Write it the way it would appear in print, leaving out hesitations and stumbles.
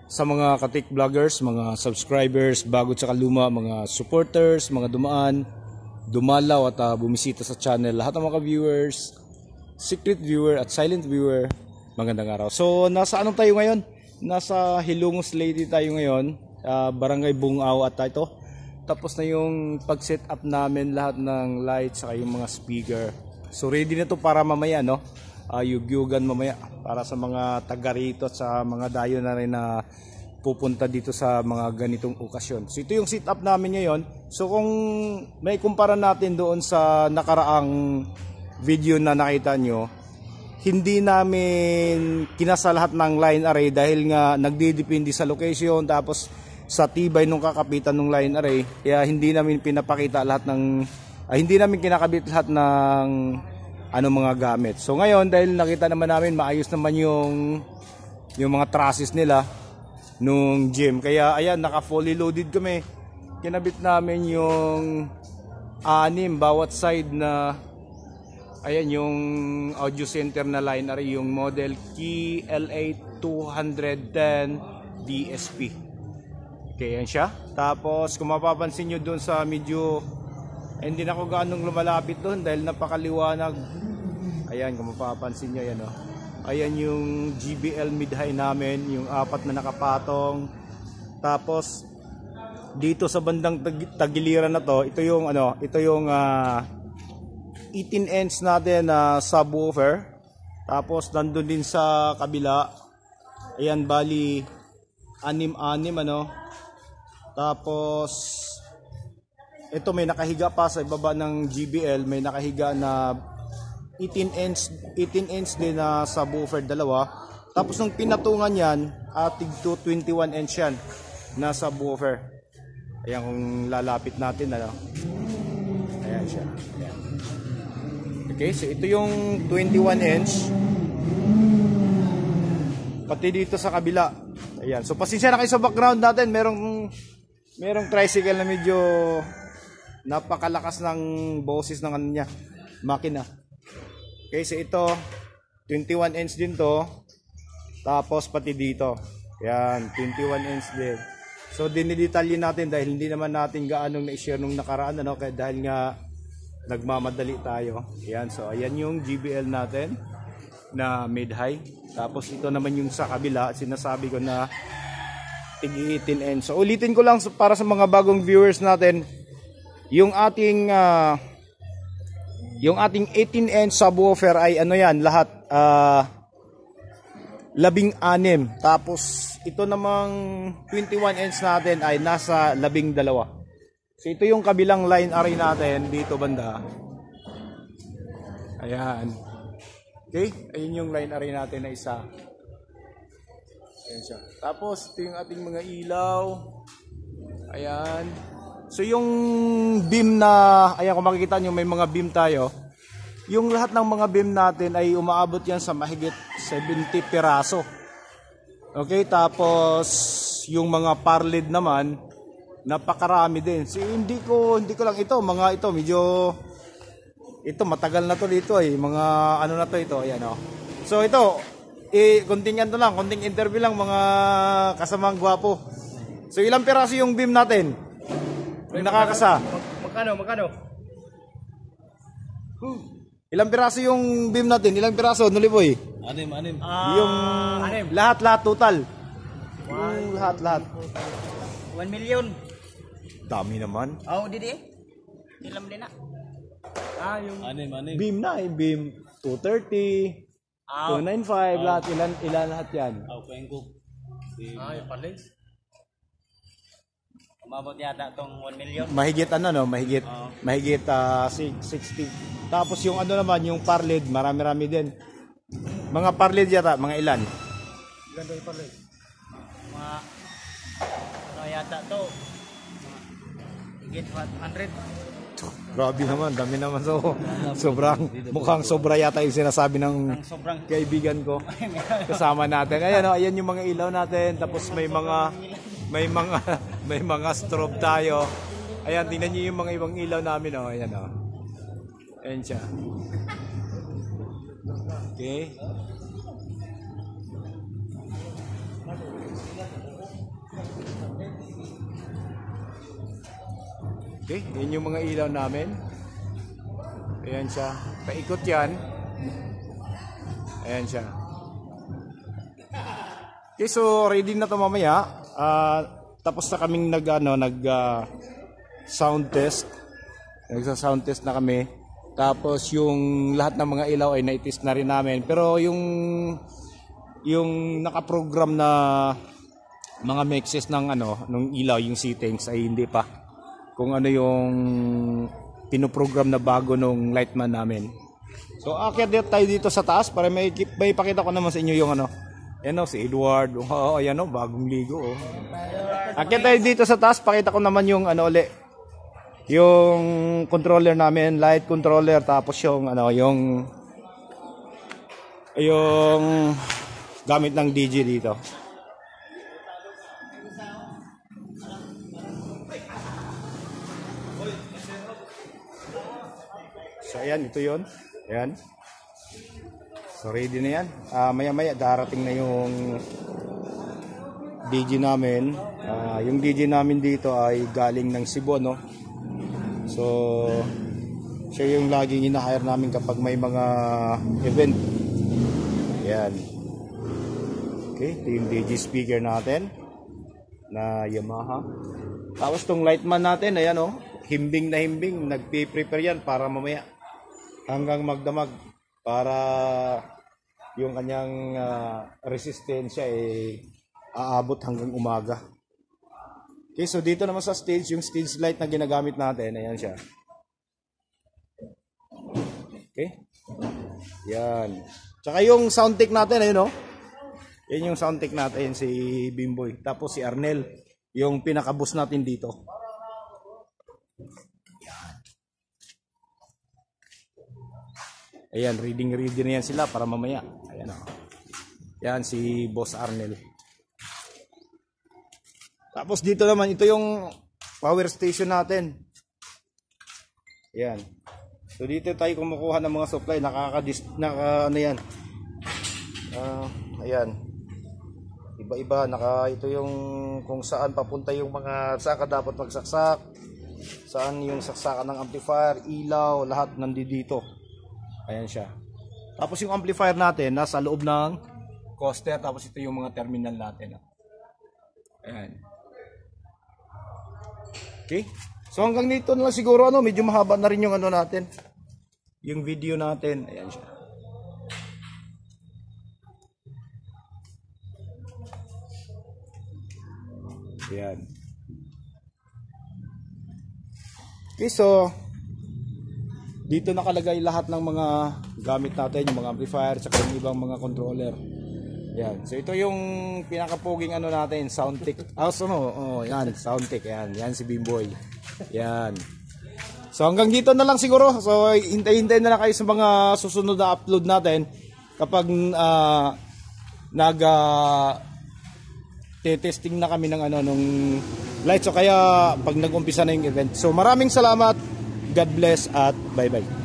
sa mga katik vloggers, mga subscribers, bago at luma, mga supporters, mga dumaan, dumalaw at bumisita sa channel, lahat ng mga viewers, secret viewer at silent viewer, magandang araw. So nasa anong tayo ngayon? Nasa Hilongos Lady tayo ngayon, Barangay Bungaw at ito. Tapos na yung pag-set up namin lahat ng lights at yung mga speaker. So ready na to para mamaya, no? Yugyugan mamaya para sa mga taga rito at sa mga dayo na rin na pupunta dito sa mga ganitong okasyon. So ito yung setup namin ngayon. So kung may kumpara natin doon sa nakaraang video na nakita nyo, hindi namin kinasa lahat ng line array dahil nga nagdidepende sa location tapos sa tibay nung kakapitan ng line array. Kaya hindi namin pinapakita lahat ng hindi namin kinakabit lahat ng mga gamit. So ngayon dahil nakita naman namin maayos naman yung mga trusses nila nung gym. Kaya ayan, naka fully loaded kami. Kinabit namin yung 6 bawat side na ayan yung audio center na line array, yung model KLA 210 DSP. Okay, yan siya. Tapos kung mapapansin nyo doon sa medyo hindi na ako gaanong lumalapit doon dahil napakaliwanag. Ayan, kung mapapansin nyo, ayan, ayan yung GBL mid-high namin, yung 4 na nakapatong. Tapos dito sa bandang tagiliran na to, ito yung 18 inch natin na subwoofer. Tapos nandun din sa kabila, ayan, bali 6 Tapos ito may nakahiga pa sa ibaba ng GBL, may nakahiga na 18 inch din na subwoofer dalawa. Tapos nung pinatungan yan, atig to 21 inch yan na subwoofer. Ayan kung lalapit natin, ayan siya. Ayan. Okay, so ito yung 21 inch. Pati dito sa kabila. Ayan, so pasensya na kayo sa background natin, merong tricycle na medyo napakalakas ng boses ng makina. Okay, so ito 21 inch din to. Tapos pati dito. Yan, 21 inch din. So dinidetalye natin dahil hindi naman natin gaanong na-share nung nakaraan, kaya dahil nga nagmamadali tayo. Yan, so ayan yung GBL natin na mid-high. Tapos ito naman yung sa kabila, sinasabi ko na tig 18 inch. So ulitin ko lang para sa mga bagong viewers natin, yung ating 18 inch subwoofer ay lahat 16. Tapos ito namang 21 inch natin ay nasa 12. So ito yung kabilang line array natin dito banda. Ayan. Okay, ayun yung line array natin na isa. Ayan siya. Tapos ito yung ating mga ilaw. Ayan. So yung beam na, ayan kung makikita nyo may mga beam tayo. Yung lahat ng mga beam natin ay umaabot yan sa mahigit 70 piraso. Okay, tapos yung mga parlid naman, napakarami din. So hindi ko lang ito, medyo ito matagal na to dito mga na to ito, ayan So ito, konting interview lang mga kasamang gwapo. So ilang piraso yung beam natin? Yung nakakasa. Magkano? Ilang piraso yung beam natin? Ilang piraso, Nuliboy? 6. Yung lahat total. Yung lahat. 1 million. Dami naman. Oh, didi. Ilam din na. Yung 6. Beam na beam 230, 295, lahat ilan lahat yan. Yung palis. Umabot yata tong 1 million. Mahigit mahigit 60. Tapos yung naman, yung parlid, marami din. Mga parlid yata, mga ilan? Ganda yung parlid. Mga yata to. Higit 100. Grabe naman, dami naman. So, mukhang sobra yata yung sinasabi ng kaibigan ko. Kasama natin. Ayan yung mga ilaw natin. Tapos may mga strobe tayo. Ayan, tingnan niyo yung mga ibang ilaw namin. Ayan siya. Okay. Okay, yan yung mga ilaw namin. Ayan siya. Paikot yan. Ayan siya. Okay, so ready na to mamaya. Tapos na kaming sound test. Nagsa-sound test na kami. Tapos yung lahat ng mga ilaw ay na-test na rin namin. Pero yung nakaprogram na mga mixes ng ng ilaw, yung settings ay hindi pa. Kung ano yung pinoprogram na bago nung lightman namin. So akyat tayo dito sa taas para may pakita ko naman sa inyo yung Yan si Edward. Ayan bagong ligo. Akyat tayo dito sa taas, pakita ko naman yung yung controller namin, light controller, tapos yung yung gamit ng DJ dito. So ayan, ito yun. Ayan. So ready na yan. Maya-maya darating na yung DJ namin. Yung DJ namin dito ay galing ng Cebu, So siya yung laging ina-hire namin kapag may mga event. Ayan. Okay, ito yung DJ speaker natin na Yamaha. Tapos tong lightman natin, ayan himbing na himbing. Nagpe-prepare yan para mamaya hanggang magdamag. Para yung kanyang resistensya aabot hanggang umaga. Okay, so dito naman sa stage, yung stage light na ginagamit natin, ayan siya. Okay? Yan. Tsaka yung sound tech natin, ayun Yan yung sound tech natin, si Bimboy. Tapos si Arnel, yung pinaka-boss natin dito. Ayan, reading na yan sila para mamaya. Ayan Yan si Boss Arnel. Tapos dito naman, ito yung power station natin. Ayan. So dito tayo kumukuha ng mga supply. Ayan. Iba-iba. Ito yung kung saan papunta yung saan ka dapat magsaksak. Saan yung saksakan ng amplifier, ilaw, lahat nandito. Ayan siya. Tapos yung amplifier natin nasa loob ng coaster. Tapos ito yung mga terminal natin. Ayan. Okay. So hanggang dito na lang siguro medyo mahaba na rin yung natin. Yung video natin. Ayan siya. Ayan. Okay, so dito nakalagay lahat ng mga gamit natin, yung mga amplifier, at yung ibang mga controller. Yan. So ito yung pinakapoging natin, sound tech. Yan, sound tech. Yan si Bimboy. Yan. So hanggang dito na lang siguro. So hintay-hintay na lang kayo sa mga susunod na upload natin kapag testing na kami ng nung lights. So kaya pag nag-umpisa na yung event. So maraming salamat. God bless at bye-bye.